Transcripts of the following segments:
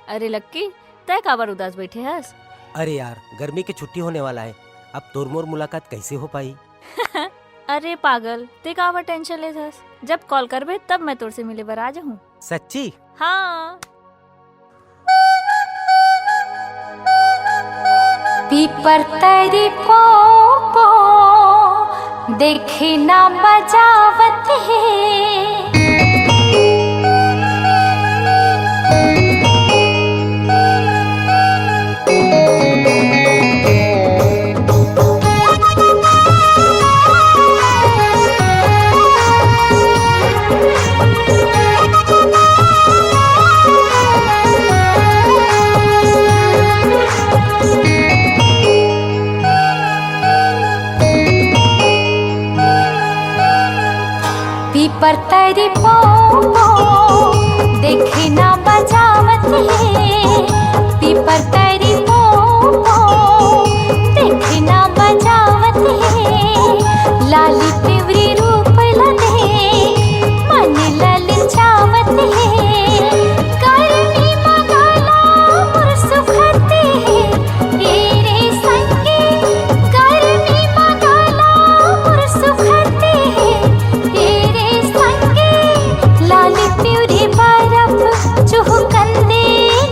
अरे लक्की, तय काबर उदास बैठे हस? अरे यार, गर्मी की छुट्टी होने वाला है, अब तोर मोर मुलाकात कैसे हो पाई? अरे पागल, ते काबर टेंशन ले हस? जब कॉल करबे तब मैं तोर से मिले बर आ जाऊँ। सच्ची? हाँ। पीपर तरी पो देखे ना बजावत है। पीपर तरी पो देखे ना बजावत है। पीपर तरी पो देखे ना बजावत है। लाली पिवरी रूप लदे मन ललचावत है। करनी मगला मुर सुखते है रे संगे। करनी मगला मुर सुखते है लाली प्यूरी बरफ चुहकंदे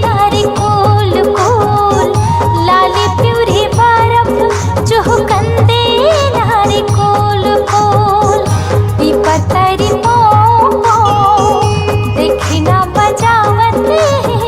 नारी कोल कोल। लाली प्यूरी बरफ चुहकंदे नारी कोल कोल। पीपर तरी पो देखी ना बजावत है।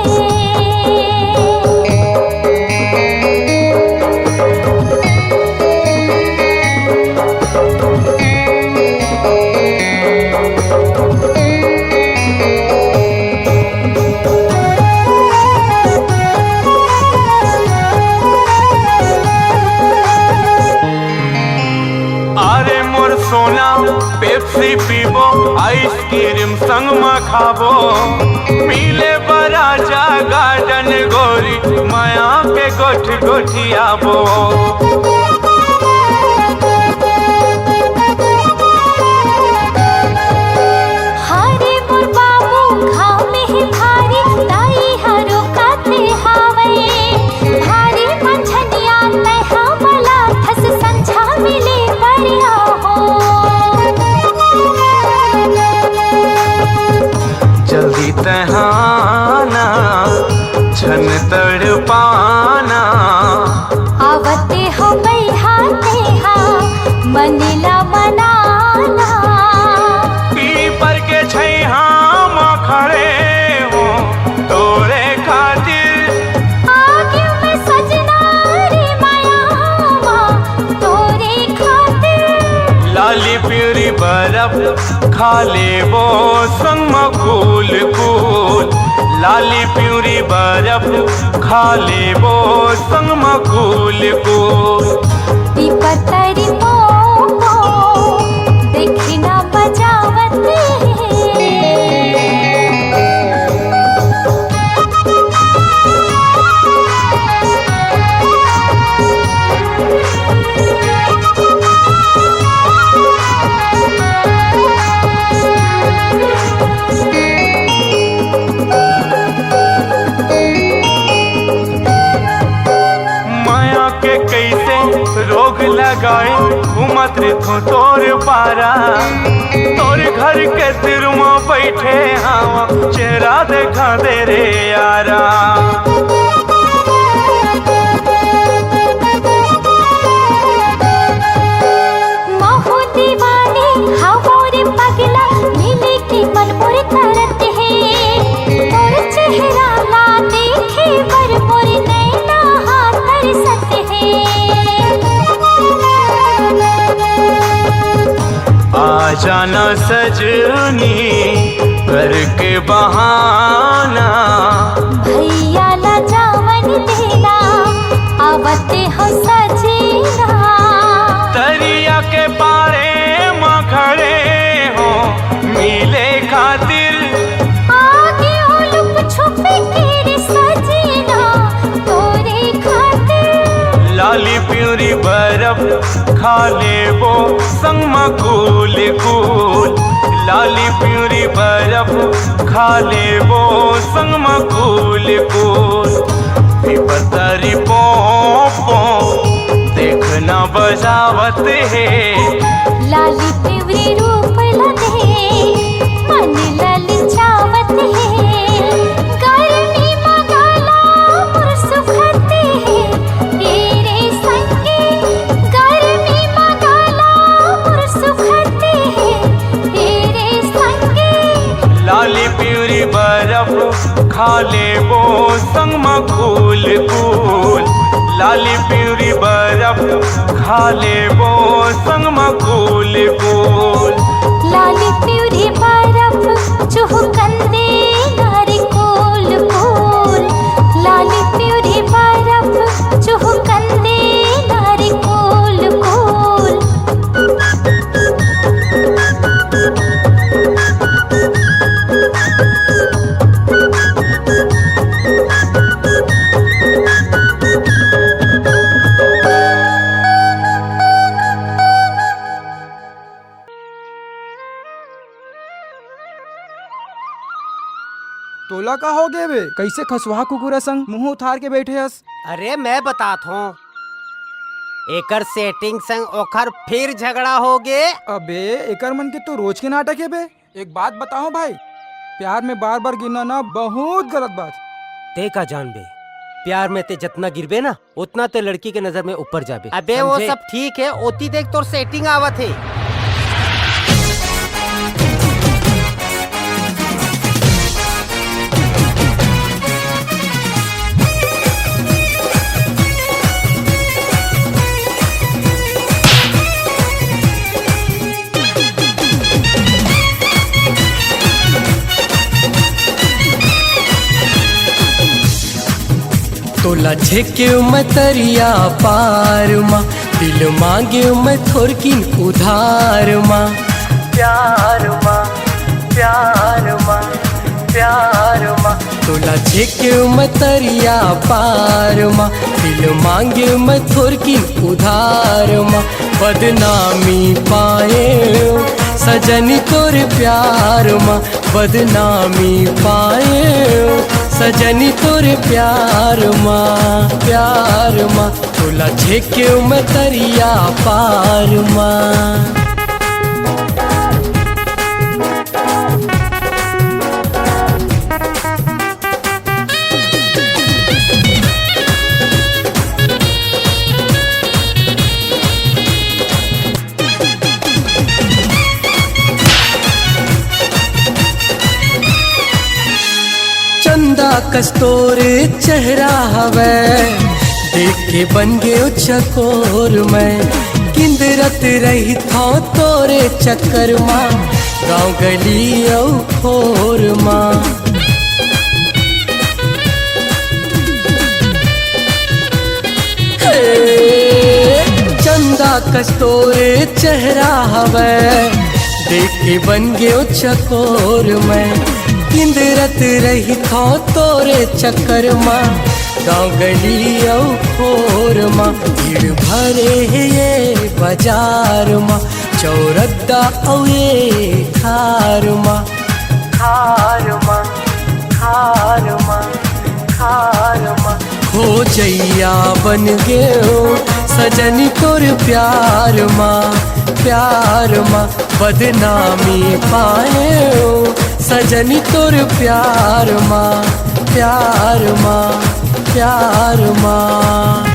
सोना पेप्सी पीबो आइसक्रीम संग में खाबो। पीले बराजा गार्डन गोरी माया के गोठ गोठियाबो। हारे मोर बाबू घाव में ही भारी दाई हरो काते हावे। भारी मंझनिया तय हमला ठस संझा मिले परिया हो। जल्दी तहाना छन तड़पाना। आवते हो बैहाते हा मनीला मनाना। पीपर के छैहा माँ खड़े हो तोरे खातिर। आगे में सजना रे माया तोरे खातिर। लाली प्यूरी बरफ खा लेबो संग में कूल कूल। लाली प्यूरी बरफ खा लेबो संग में कूल कूल। पीपर तरी पो देखी ना बजावत है। माया के कैसे रोग लगाए घूमत थो तोर पारा। तोर घर के सिर में बैठे हवा चेहरा देखा दे रे यारा। महू दीवानी हवोरे पगला मिले की मन मोर करत है। तोर चेहरा ला देखे बर मोर नैना हाथर सत है। आ जाना सजनी करके बहाना। भैया ला जावन देना आवते हो सजना। दरिया के पारे माँ खड़े हो मिले खातिर। आगे हो लुक छुपे के सजना तोरे खातिर। लाली प्यूरी बरफ खा लेबो संग में कूल कूल। लाली प्यूरी बरफ खा ले वो संग मकूल कूल पतरी पोपो देखना बजावत है लाली पिवरी रूप लगे मन ललचावत है गर्मी मगाला मोर सुखते है तेरे संगे गर्मी मगाला मोर सुखते है तेरे संगे लाली प्यूरी बर्फ खा ले वो संग मकूल कूल लाली प्यूरी बर्फ खा ले वो संग मकूल कूल लाली प्यूरी बर्फ चुहकंदे नारी कोल कोल लाली प्यूरी बर्फ चुहकंदे नारी कोल कोल तोला का हो गए बे? कैसे खसवा कुकुरा संग मुंह उतार के बैठे हस? अरे मैं बतात हूँ एकर सेटिंग संग ओखर फिर झगड़ा हो गे। अबे एकर मन के तो रोज के नाटक है बे। एक बात बताओ भाई, प्यार में बार बार गिरना ना बहुत गलत बात। ते का जान बे, प्यार में ते जितना गिरबे ना उतना ते लड़की के नजर में ऊपर जाबे। अबे वो समझे? सब ठीक है, ओती देख तोर सेटिंग आवत है। तोला झेके मैं तरिया पार माँ, दिल मांगे मैं थोरकिन उधार माँ। प्यार माँ, प्यार माँ, प्यार माँ। तोला झेके मैं तरिया पार माँ, दिल मांगे मैं थोरकिन उधार माँ। बदनामी पाए सजनी तोर प्यार माँ, बदनामी पाए सजनी तोरे प्यार माँ, प्यार माँ। तोला झेके मैं तरिया पार माँ। चंदा कस्तूर चेहरा हवे, देख के बन गयो चकोर मैं। किंदरत रही था तोरे चक्कर माँ, गाँव गली औ खोर माँ। चंदा कस्तूर चेहरा हवे, देख के बन गयो चकोर मैं। किंदरत रही था तोरे चक्कर माँ, गाँव गली औ खोर माँ। भीड़ भरे है ये बाजार माँ, चौरद्दा औ ये खार माँ। खार माँ, खार माँ, खार माँ। हो जैया बन गयो सजनी तोर प्यार माँ, प्यार माँ। बदनामी पाए सजनी तोर प्यार माँ, प्यार माँ, प्यार माँ।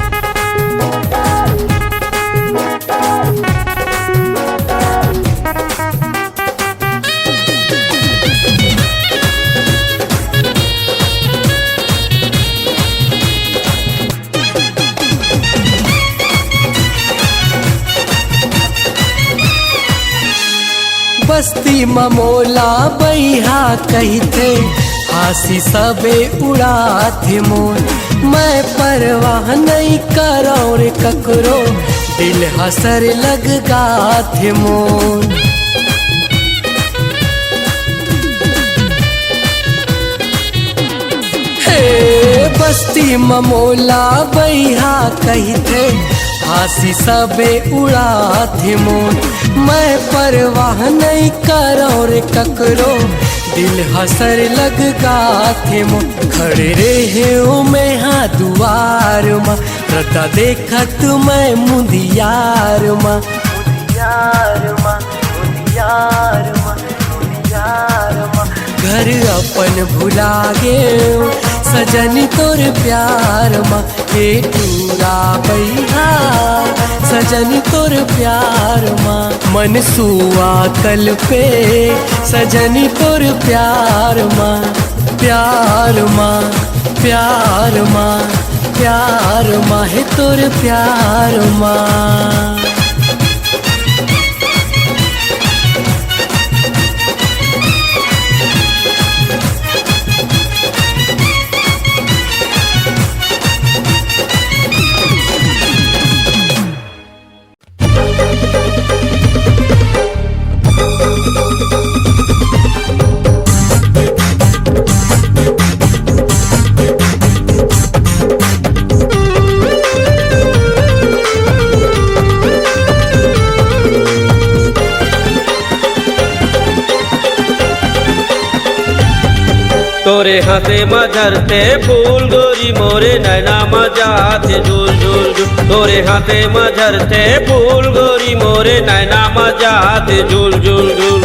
बस्ती ममोला बैहा कहते, हासी सबे उड़ाते मोर। मैं परवाह नहीं करो रे ककरो, दिल हसर लग गाथे मोर। हे बस्ती ममोला बैहा कहते, हासी सबे उड़ाते मोर। मैं परवाह नहीं करो रे ककरो, दिल हसर लग गाथे मो खड़े रहे हो मैं हाँ दुआर माँ रता देखत मैं मुदियार माँ घर अपन भुला गे सजनी तोर प्यार माँ ये टूरा बैहा सजनी तोर प्यार माँ मन सुआ कल पे सजनी तोर प्यार माँ प्यार माँ प्यार माँ प्यार माँ है तोर प्यार माँ। तोरे हाथे मझरते फूल गोरी मोरे नैना मजाते झूल झूल झूल तोरे हाथे मझरते फूल गोरी मोरे नैना मजाते झूल झूल झूल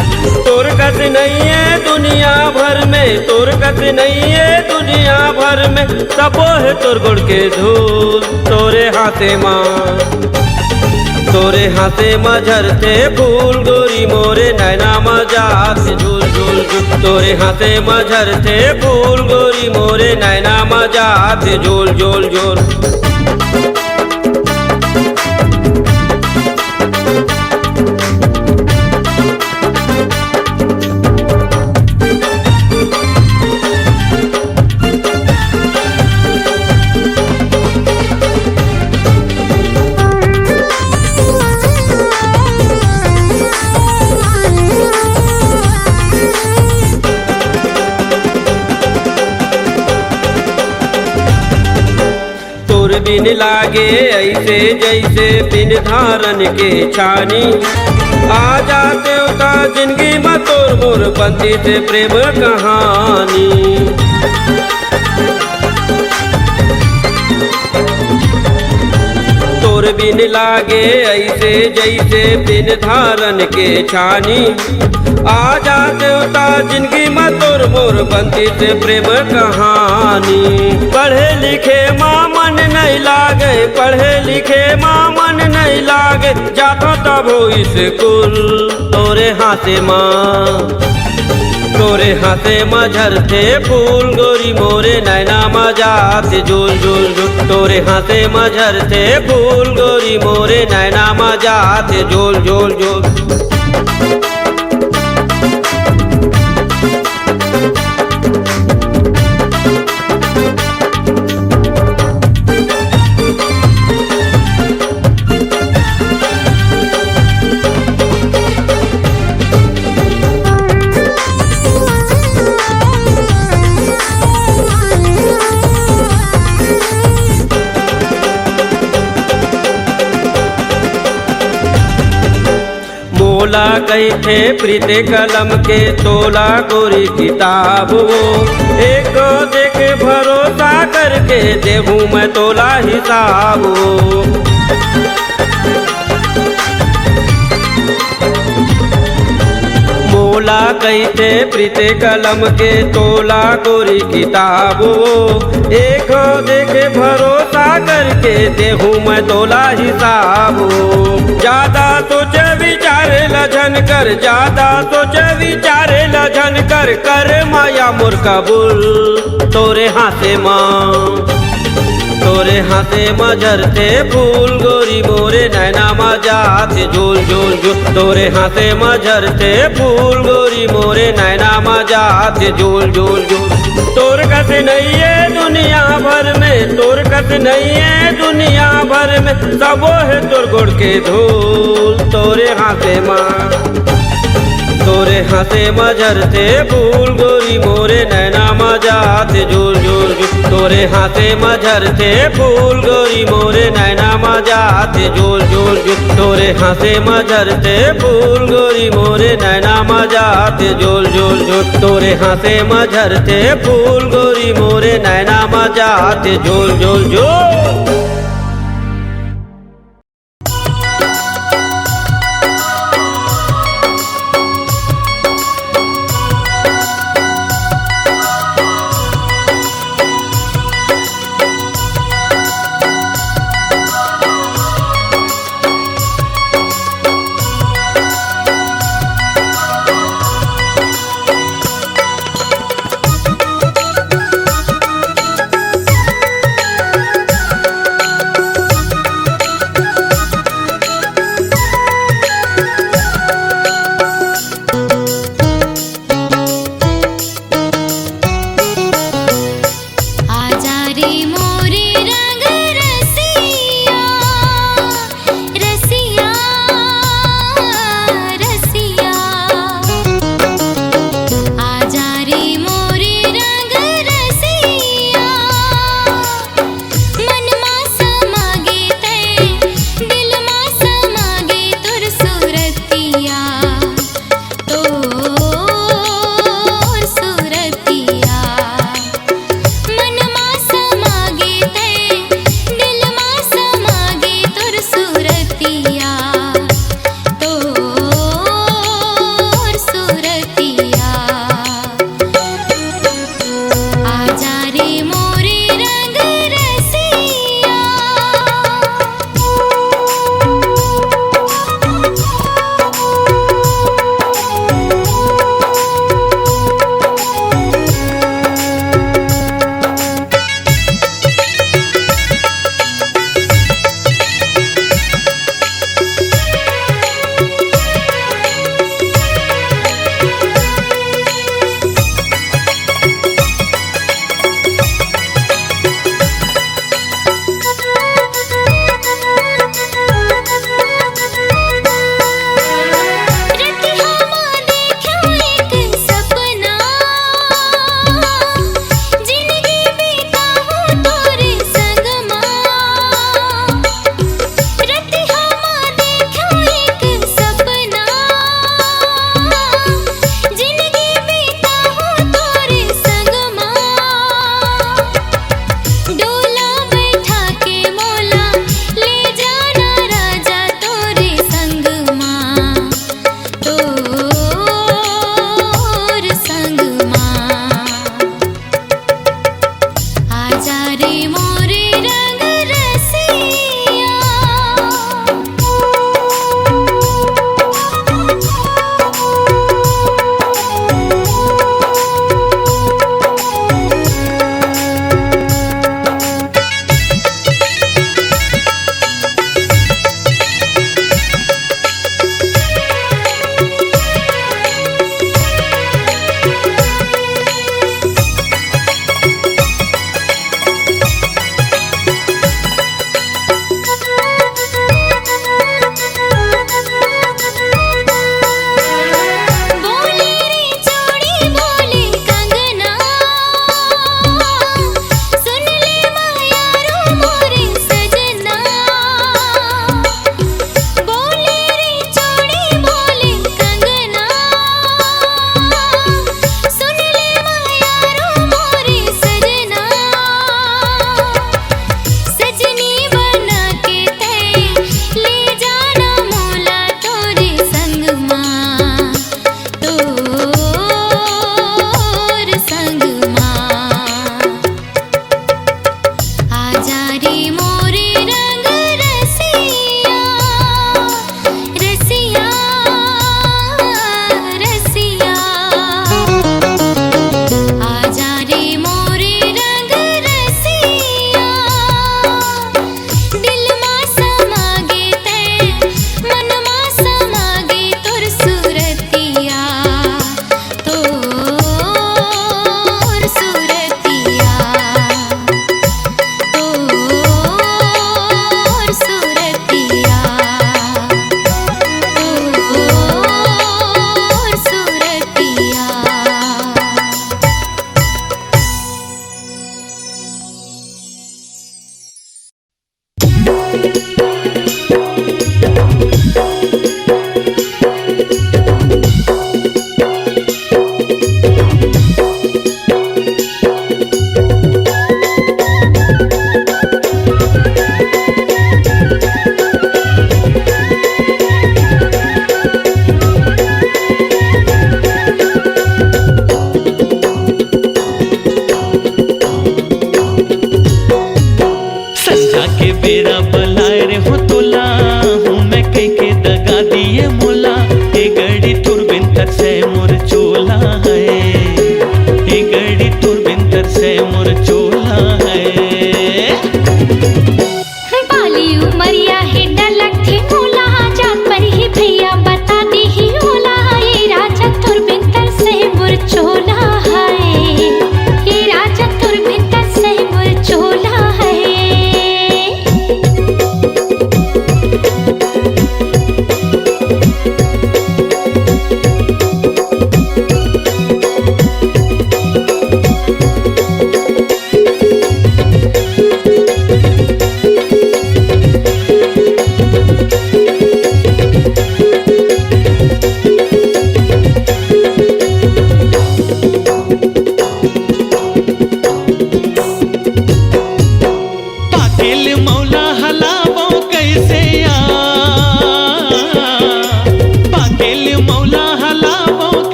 तोर कत नहीं है दुनिया भर में तोर कत नहीं है दुनिया भर में सबो है तोर गुड़ के धूल तोरे हाथे माँ तोरे हाथे मझरते फूल गोरी मोरे नैना मजाते झूल झूल झूल तोरे हाथे मझरते फूल गोरी मोरे नैना मजाते झूल झूल झूल। बिन लागे ऐसे जैसे बिन धारन के छानी आ जाते उता जिंदगी में तोर मोर बंदी से प्रेम कहानी तोर बिन लागे ऐसे जैसे बिन धारन के छानी आ जाते उता जिंदगी में तोर मोर बंदी से प्रेम कहानी पढ़े लिखे माँ मन नहीं लागे पढ़े लिखे माँ मन नहीं लागे जाता तब हो स्कूल तोरे हाथे माँ तोरे हाथे मझरते फूल गोरी मोरे नैना मजाते झूल झूल झूल तोरे हाथे मझरते फूल गोरी मोरे नैना मजाते झूल झूल झूल। मोला कई थे प्रीते कलम के तोला गोरी किताब वो एक देख भरोसा करके देहूँ मैं तोला हिसाब वो मोला कई थे प्रीते कलम के तोला गोरी किताब वो एक देखे भरोसा करके देहूँ मैं तोला हिसाब ज्यादा सोचे विचारे लजन कर ज्यादा सोचे विचारे लजन कर कर माया मोर कबूल तोरे हाथे माँ तोरे हाथे मझरते फूल गोरी मोरे नैना मजाते झूल झूल झूल तोरे हाथे मझरते फूल गोरी मोरे नैना मजाते झूल झूल झूल तोर कत नहीं है दुनिया भर में तोर कत नहीं है दुनिया भर में सबो है तोर गुड़ के धूल तोरे हाथे माँ तोरे हाथे मझरते फूल गोरी मोरे नैना मजा थे झूल झूल झूल तोरे हाथे मझरते फूल गोरी मोरे नैना मजा थे झूल झूल झूल तोरे हाथे मझरते फूल गोरी मोरे नैना मजा थे झूल झूल झूल तोरे हाथे मझरते फूल गोरी मोरे नैना मजा थे झूल झूल झूल।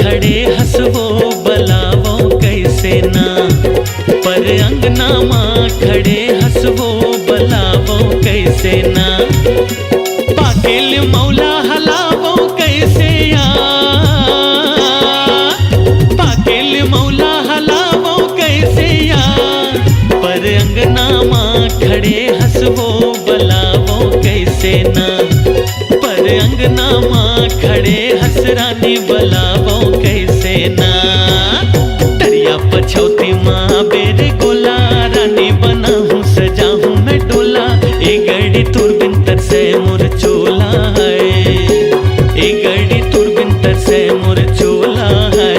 खड़े हंसवो बलावो कैसे ना, पर अंगना माँ खड़े हंसवो बलावो कैसे ना, पाकिल मौला हलावो कैसे या, पाकिल मौला हलावो कैसे या, पर अंगना माँ खड़े हंसवो बलावो कैसे ना, पर अंगना माँ खड़े हंसरानी बलावो कैसे ना, दरिया पछौती माँ बेर गोला, रानी बना हूँ सजा हूँ मैं डोला, ए गड़ी तुर बिंतर से मुर चोला है, ए गड़ी तुर बिंतर से मुर चोला है।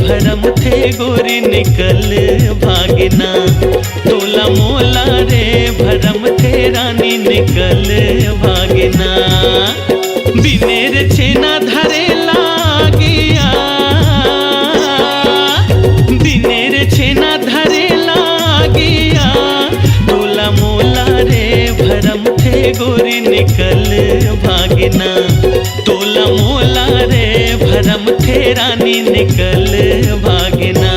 भरम थे गोरी निकल भागना, तोला मोला रे भरम थे रानी निकल भागना, बिनेर छेना धरे लागिया, बिनेर छेना धरे लागिया, तोला मोला रे भरम थे गोरी निकल भागना, तोला मोला रे भरम थे रानी निकल भागना,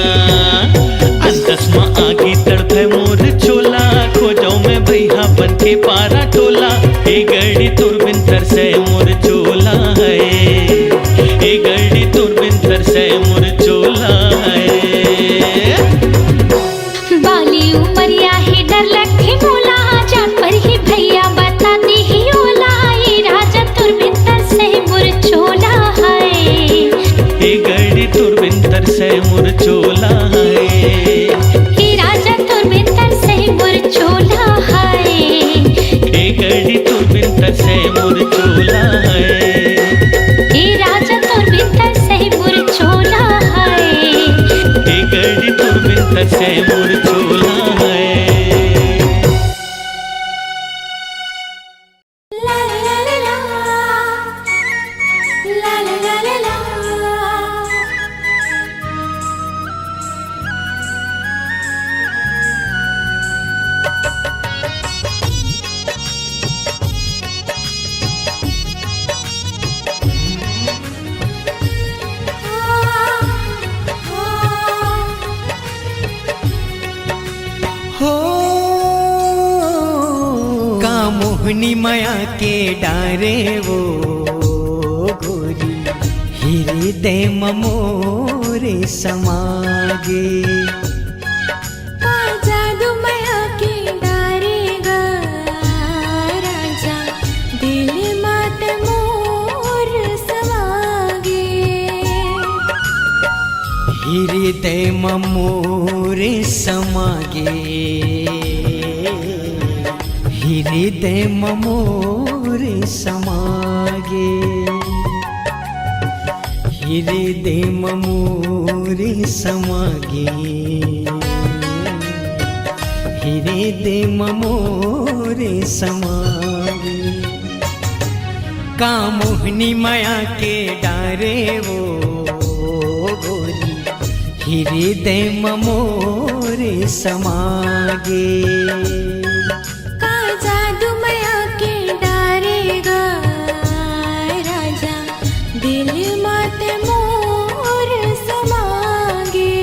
अंतस माँ आगी तड़पे मोर चोला, खोजो में भैया बन के पारा टोला, ए गड़ी तुर बिंतर से मोर चोला है, ए गड़ी तुर बिंतर से मोर चोला है। बाली उमरिया ही डर लखे मोला, जान पर ही भैया बताती ही ओला, ये राजा तुर बिंतर से मोर चोला है, ए गड़ी तुर बिंतर से मोर चोला है, ये राजा तुर बिंतर से मोर चोला है, ए गड़ी तुर बिंतर से मोर चोला है, ये राजा तुर बिंतर से मोर चोला है, ए गड़ी तुर बिंतर से मोर चोला है। ला ला ला ला ला ला ला ला। हो का मोहनी माया के डारे वो गोरी हृदय मोरे समागे, जादू माया के डारे मोरे समागे, हृदय मोरे समागे, हृदय मोरे समागे, हृदय मोरे समागे। कामोहनी माया के डारे वो गोरी, हृदय मोरे समागे। का जादू माया के डारेगा राजा, दिल माते मोर समागे।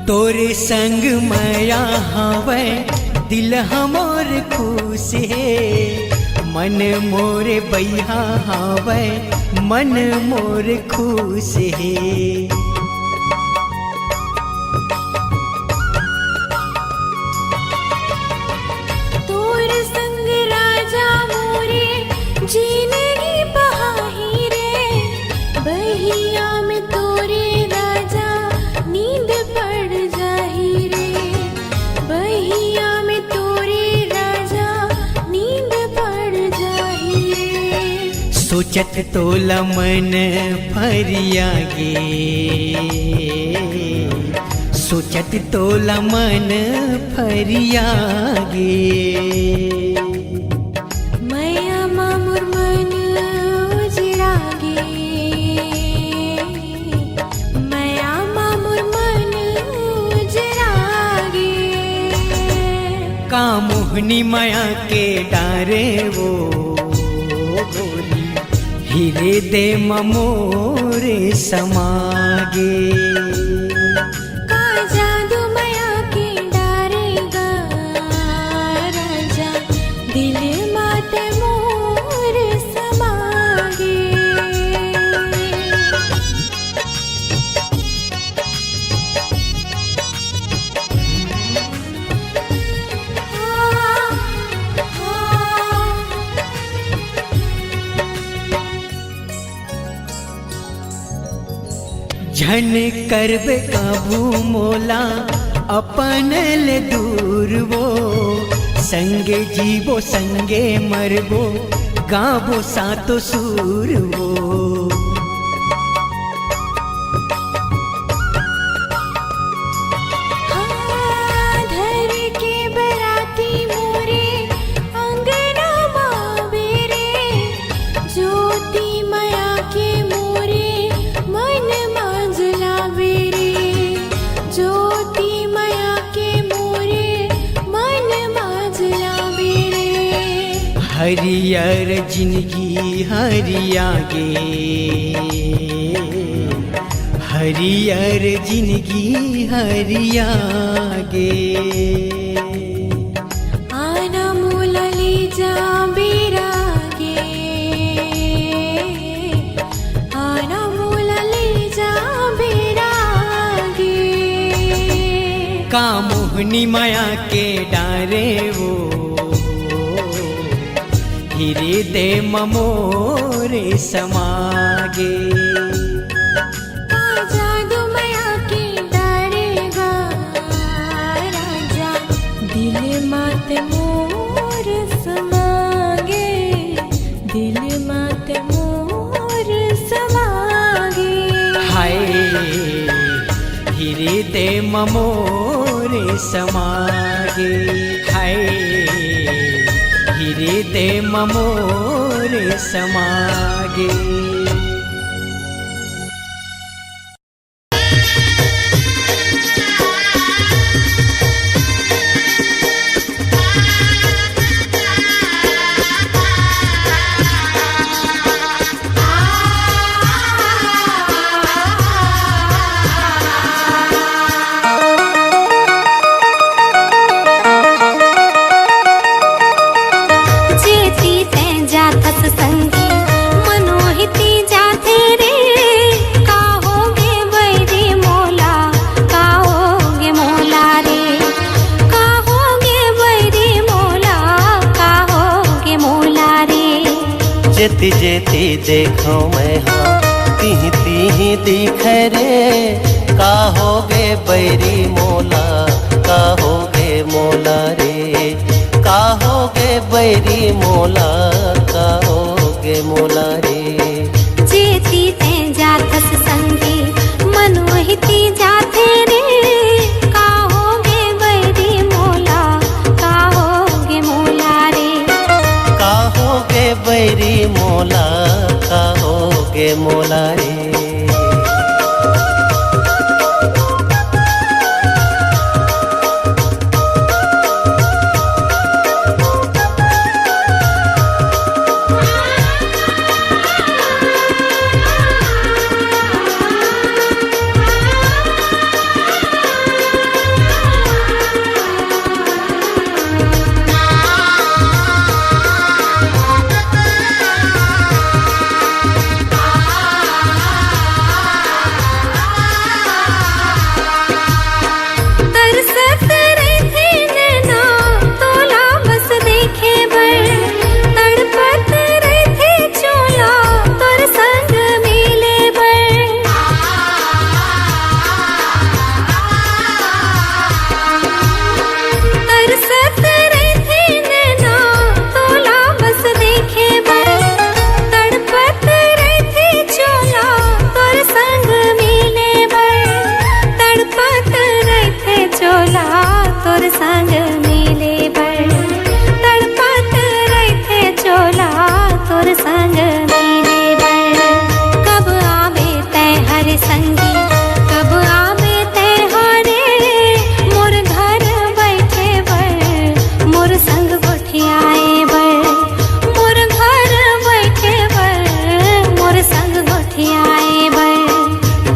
तोरे संग माया हवे, दिल हमोर खुश है, मन मोरे बैहा हवे, मन मोर खुश है। तोर संग राजा मोरे जीनगी बहाही रे, बहिया में तोरे राजा नींद पड़ जाही रे, बहिया में तोरे राजा नींद पड़ जाही रे। सोचत तोला मन फरियागे, सोचत तोला मन फरियागे। मैया मामुर मन उजरागे, मैया मामुर मन उजरागे। कामोहनी माया के डारे वो गोरी, हृदय मोरे समागे। का जादू माया के डारेगा राजा, दिल माते मोर समागे। झन करबे काबू मोला अपन ले दूर वो, संगे जीवो संगे मरबो, गाबो सातो सुर वो। धर के बराती मोरे अंगना मावे रे, ज्योति माया के मोरे मन मांझलावे रे, ज्योति माया के मोरे मन मांझलावे रे। हरियर जिंदगी हरियागे, हरियर जिंदगी हरियागे। आना मोला ले जा बेरागे, आना मोला ले जा बेरागे। कामोहनी माया के डारे वो हृदय मोरे समागे। का जादू माया के डारेगा राजा, दिल माते मोर समागे, दिल माते मोर समागे। हाय हृदय मोरे समागे, हाय हृदय मोरे समागे। जेती जेती देखो मैं हाँ तीही तीही दिखे रे का होगे बैरी मोला का होगे मोला रे का होगे बैरी मोला का होगे मोला रे जेती ते जाथस संगी मनोहिती जाथे रे का होगे बैरी मोला का होगे मोला रे का होगे बैरी मोला का होगे मोला रे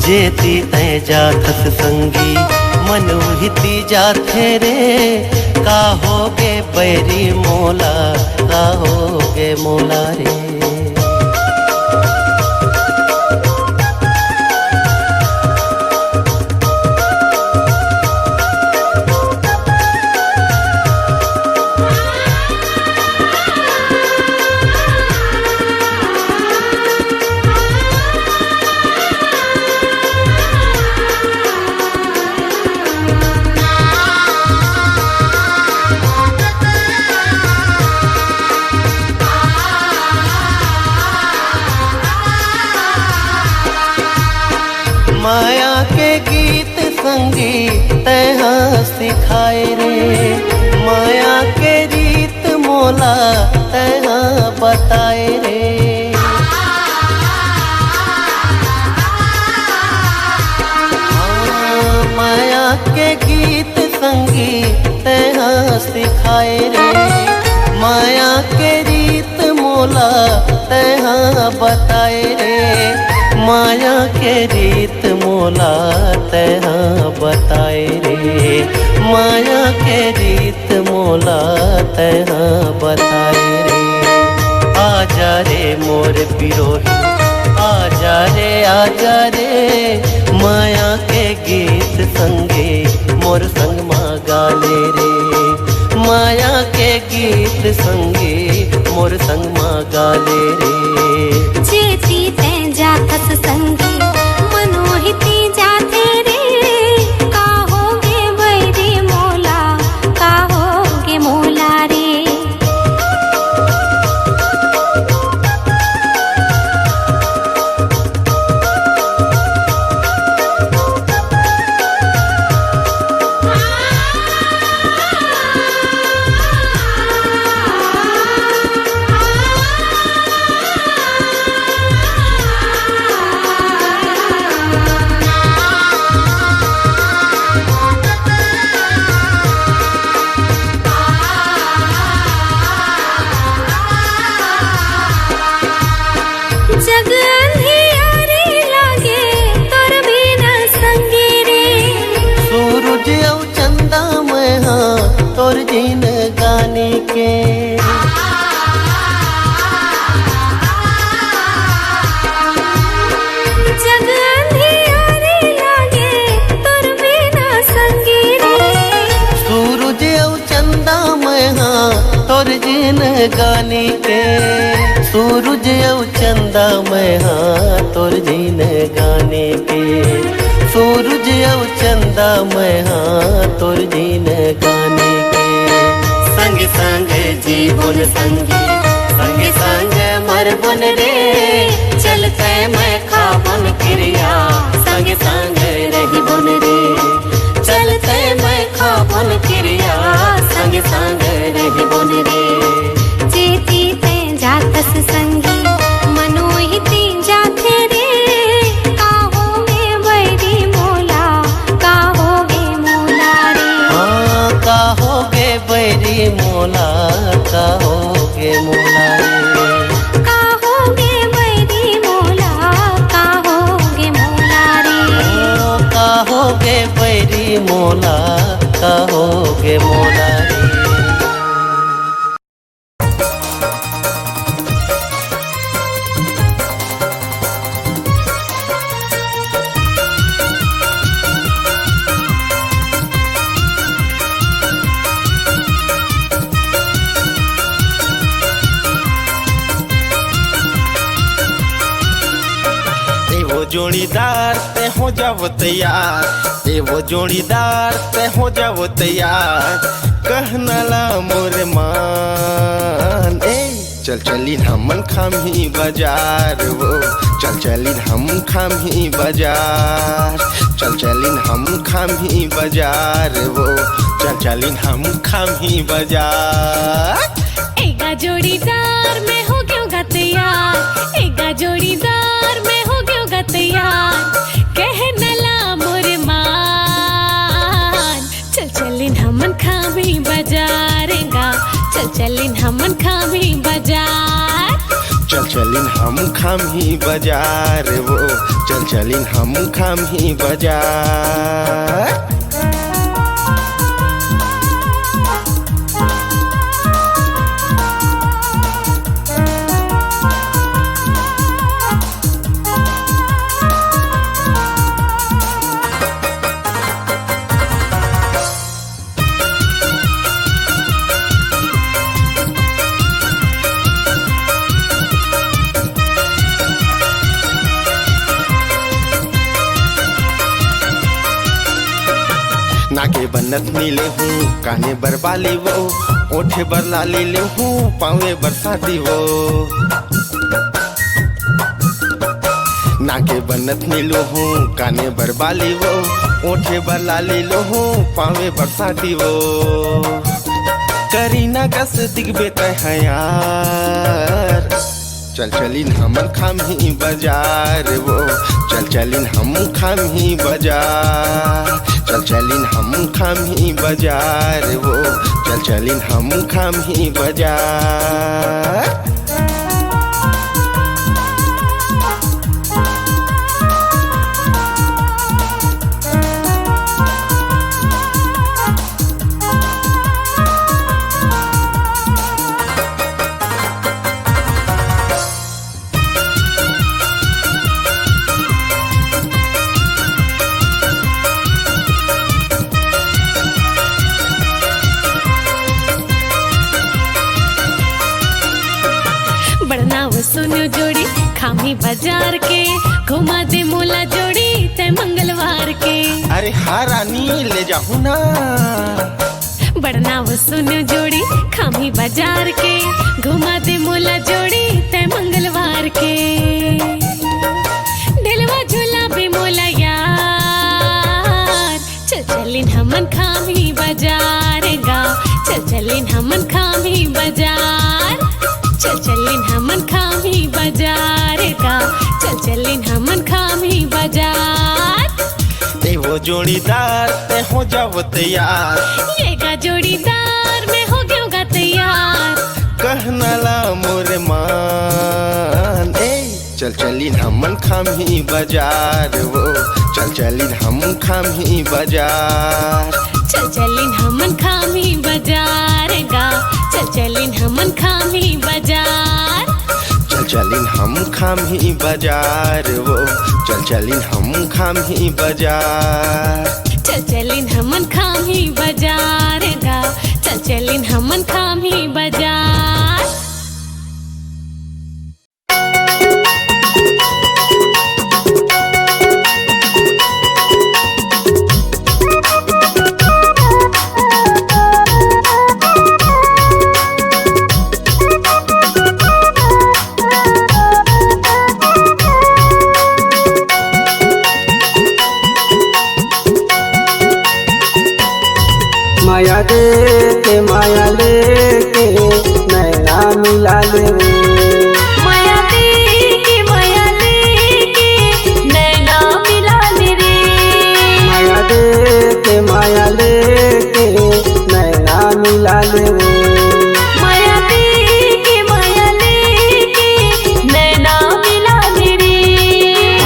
जेती तै जाथस संगी मनोहिती जाथे रे का होगे बैरी मोला का होगे मोला रे माया के गीत संगी तैहा सिखाए रे माया के रीत मोला तैहा बताए रे माया के गीत संगी तैहा सिखाए रे माया के रीत मोला तैहा बताए रे माया के रीत मोला तैहा बताए रे माया के रीत मोला तैहा बताए रे आजा रे मोर पिरोही आजा रे माया के गीत संगे मोर संग मा गाले रे माया के गीत संगे मोर संग मा गाले रे जेती ते जाथस संगी मनोहिती जाथे रे का होगे बैरी मोला का होगे मोला रे जग अंधियारे लागे तोर बिना संगी रे सूरज औ चंदा मैं हाँ तोर जिन गाने के जग अंधियारे लागे तोर बिना संगी रे सूरज औ चंदा मैं हाँ तोर जिन गाने के सूरज औ चंदा मैं हाँ तोर जीन गाने के सूरज औ चंदा मैं हाँ तोर जीन गाने के संग संग जीवन संगी संग संग मर बन रे चलते मैं खाबन क्रिया संग संग रही बन रे चलते मैं खाबन क्रिया संग संग रही बन रे जेती ते जातस संगी मनोहि ती जाते रे काहोगे बैरी मोला काहोगे मोला रे हाँ काहोगे बैरी मोला काहोगे मोला रे काहोगे बैरी मोला काहोगे मोला रे काहोगे बैरी मोला काहोगे मोला रे जोड़ीदार ते हो जाओ तैयार ए वो जोड़ीदार ते हो जाओ तैयार कहना ला मोर मान ए चल चलिन हमन खामी बाजार वो चल चलिन हम खामी बाजार चल चलिन हम खामी बाजार वो चल चलिन हम खामी बाजार एगा जोड़ीदार में हो गयोगा तैयार एगा जोड़ीदार में हो गयोगा तैयार कहना ला मोर मान चल चलिन हमन खामी बाजारेगा चल चलिन हमन खामी बाजार चल चलिन हम खामी बाजार वो चल चलिन हम खामी बाजार नाके बनत नीले हूँ काने बरबाली वो ओठे बरला ले हूँ पावे बरसाती वो नाके बनत नीलो हूँ काने बरबाली वो ओठे बरला ले हूँ पावे बरसाती वो करीना कस दिखबे तय यार चल चलिन हमन खामी बाजार वो चल चलिन हम खामी बाजार चल चलिन हम खामी बाजार वो चल चलिन हम खामी बाजार सुनो जोड़ी खामी बाजार के घुमा दे मोला जोड़ी ते मंगलवार के अरे हाँ रानी ले जाऊँ ना बड़ना वो सुनो जोड़ी खामी बाजार के घुमा दे मोला जोड़ी ते मंगलवार के दिलवा झूला भी मोला यार चल चलिन हमन खामी बाजार गा चल चलिन हमन खामी बाजार चल चलिन हमन खामी बाजार का चल चलिन हमन खामी बाजार ए वो जोड़ीदार ते हो जाओ तैयार ये गा जोड़ीदार में हो गयोगा तैयार कहना ला मोर मान ए चल चलिन हमन खामी बाजार वो चल चलिन हम खामी बाजार चल चलिन हमन खामी बाजार गा चल चलिन हमन खामी बाजार चल चलिन हम खामी बाजार वो चल चलिन हम खामी बाजार चल चलिन हमन खामी बाजार गा चल चलिन हमन खामी बाजार माया दे के माया लेके नैना मिला ले माया देके माया लेके नैना मिला ले रे माया दे के माया लेके नैना मिला ले माया देके माया लेके नैना मिला ले रे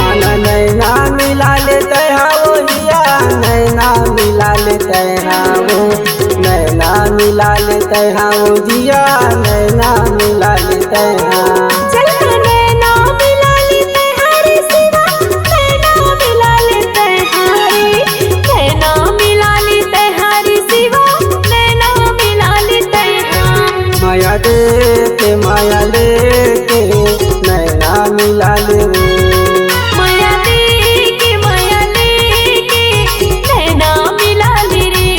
आना नैना मिला ले तैहा वो जिया नैना मिला ले तैहा वो नैना मिला ले तैहा वो जिया नैना मिला ले तैहा चल नैना मिला ले तैहारे सिवा नैना मिला ले तैहारे नैना मिला ले तैहारे सिवा नैना मिला ले तैहा माया दे के माया लेके नैना मिला ले माया देके माया लेके नैना मिला ले रे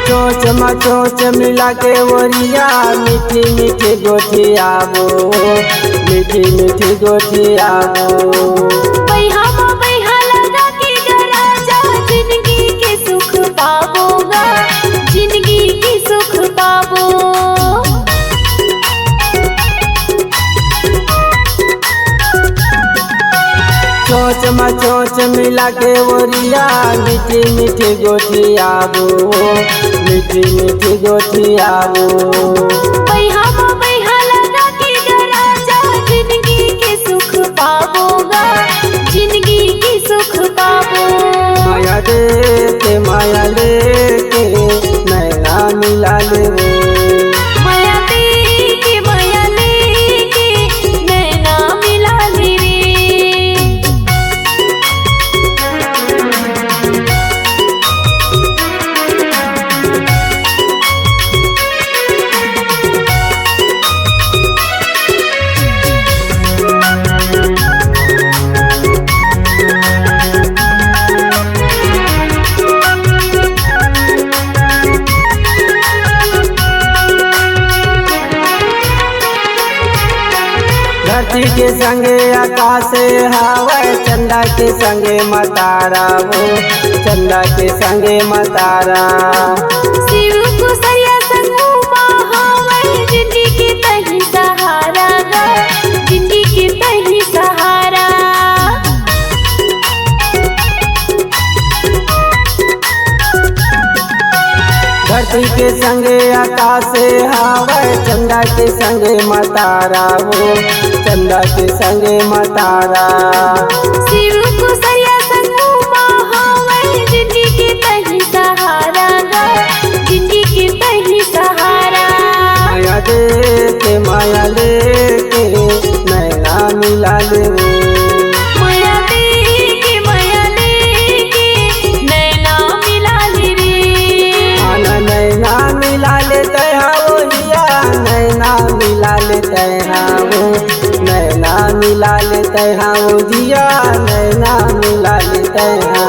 चोच मचोच मिला के वरिया मीठी मीठी गोठी आबो मीठी मीठी गोठी आबो बैहा माँ बैहा लगा के डरा जा जिंदगी के सुख पाबोगा जिंदगी के सुख पाबो चोच मचोच मिला के वरिया मीठी मीठी गोठी आबो मीठी मीठी गोठी आबो बैहा माँ बैहा लगा के डरा जा जिंदगी के सुख पाबोगा जिंदगी के सुख पाबो माया दे के माया लेके नैना मिला ले माया देके माया लेके नैना मिला ले रे धरती के संगे आकाश हवा चंदा के संगे मतारा वो चंदा के संगे मतारा शिव को सरिया संगू महावर जिंदगी के तही सहारा गा जिंदगी के तही सहारा धरती के संगे आकाश हवा चंदा के संगे मतारा वो चंदा के संगे मतारा शिव को सरिया संगू महावर जिंदगी के तही सहारा गा जिंदगी के तही सहारा माया दे के माया लेके नैना मिला ले माया देके माया लेके नैना मिला ले रे आना नैना मिला ले तैहा वो जिया नैना मिला ले तैहा वो नैना मिला ले तैहा वो जिया नैना मिला ले तैहा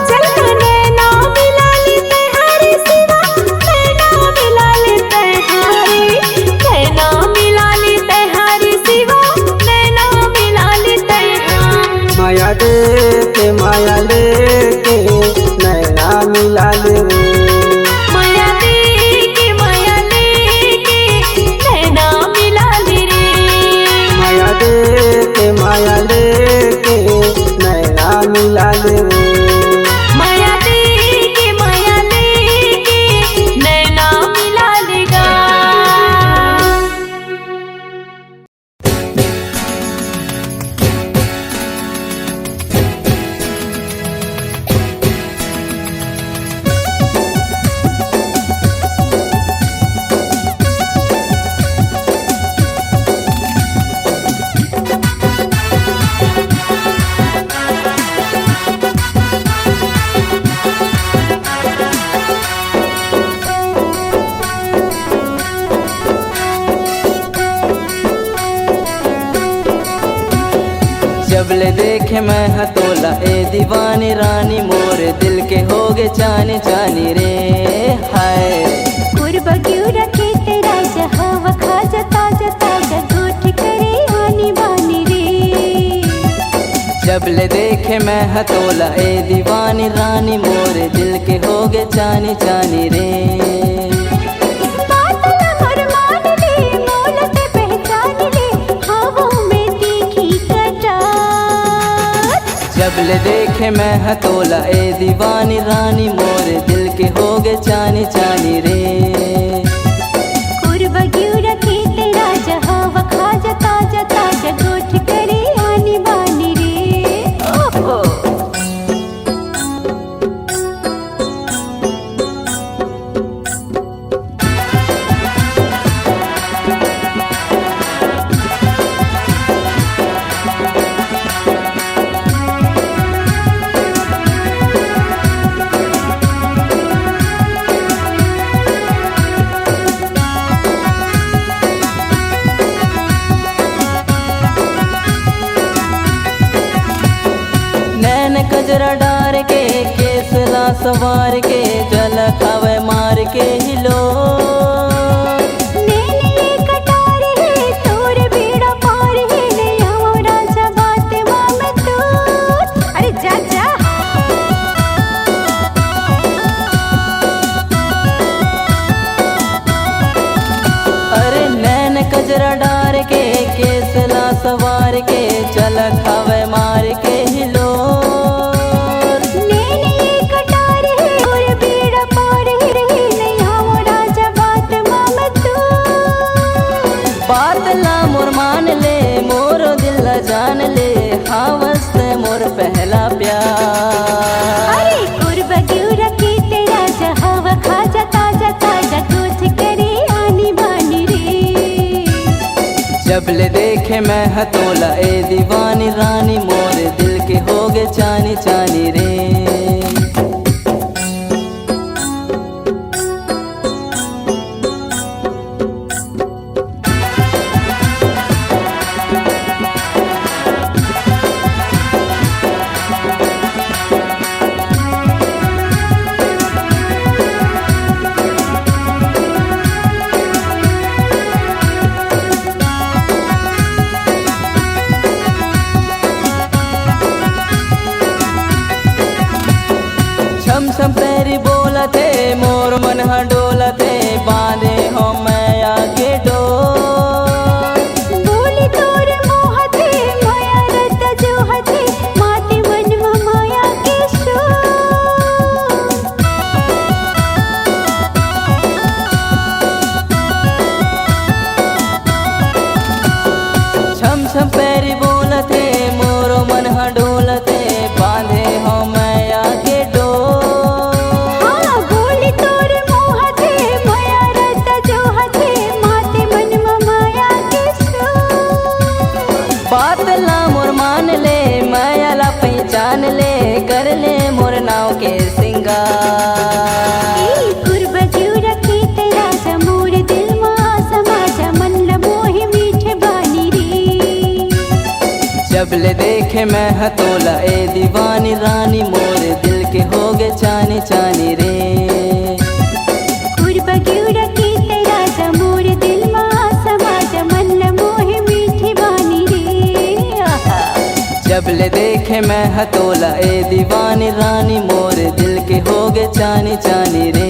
चल नैना मिला ले तैहारे सिवा नैना मिला ले तैहारे नैना मिला ले तैहारे सिवा नैना मिला ले तैहा माया दे के माया लेके नैना मिला ले माया देके माया लेके नैना मिला ले रे माया दे के माया लेके नैना मिला ले जबले देखे मैं हतोला ए दीवानी रानी मोर दिल के होगे चानी चानी रे हाय। कुर्बा क्यों रखे तेरा जहावा खा जता जता गोठ करे आनी बानी रे। जबले देखे मैं हतोला ए दीवानी रानी मोर दिल के होगे चानी चानी रे। जबले देखे मैं हतोला ए दीवानी रानी मोर दिल के होगे चानी चानी रे। कुर्बा क्यों रखे तेरा जहावा खा जता जता गोठ करे आनी बानी रे। ओहो कजरा डार के केसला सवार के जल खावे मार के हिलो। कटार है तोर बेड़ा पार है नया राजा बात माम तू। अरे जा जा अरे नैन कजरा डार के केसला सवार के जल खावे मार के हिलो। बातला मोर मान ले मोर दिल जान ले हाँ वस्ते मोर पहला प्यार। अरे कुर्बा क्यों रखे तेरा जहावा खा जता जता गोठ करे आनी बानी रे। जबले देखे मैं हतोला ए दीवानी रानी मोर दिल के होगे चानी चानी रे। छम पैरी बोला थे मोर मन डोला थे बांधे हो मैं आगे डोर। बोली तोर मोह थे माया रत जो हथे माते मन माया के शोर। छम छम पैरी बोला थे मोर मन डोला थे बांधे हो मैं आगे डोर। बातला मोर मान ले मायाला पहचान ले कर ले मोर नाव के सिंगार। कुर्बा क्यों रखे तेरा मोर दिल मा समाजा मन मोहे मीठे बानी रे। जबले देखे मैं हतोला ए दीवानी रानी मोर दिल के होगे चानी चानी रे। कुर्बा क्यों रखे तेरा मोर दिल मा समाजा मन मोहे मीठे बानी रे। जबले देखे मैं हतोला ए दीवानी रानी मोर दिल के होगे चानी चानी रे।